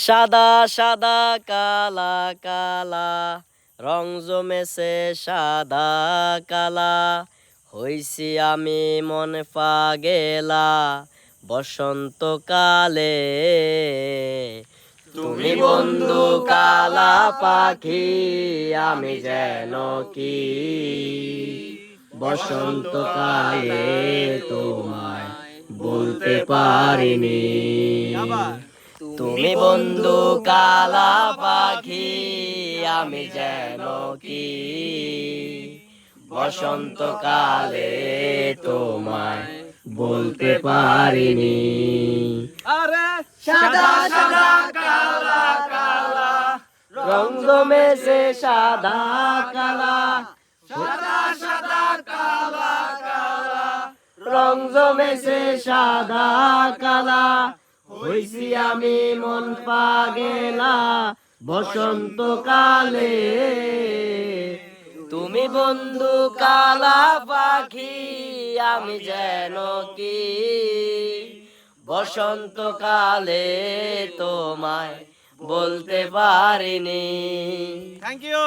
সাদা সাদা কালা কালা রং জমেছে সাদা কালা, হইছি আমি মন পাগেলা বসন্তকালে। তুমি বন্ধু কালা পাখি, আমি যেন কি বসন্তকালে তোমায় বলতে পারিনি। তুমি বন্ধু কালা পাখি, আমি যেন কি বসন্তকালে তোমায় বলতে পারিনি। আরে সাদা সাদা কালা কালা রং জমেছে সাদা কালা, সাদা সাদা কালা কালা রং জমেছে সাদা কালা, হইছি আমি মন পাগেলা বসন্তকালে। তুমি বন্ধু কালা পাখি, আমি যেন কি বসন্তকালে তোমায় বলতে পারিনি। Thank you.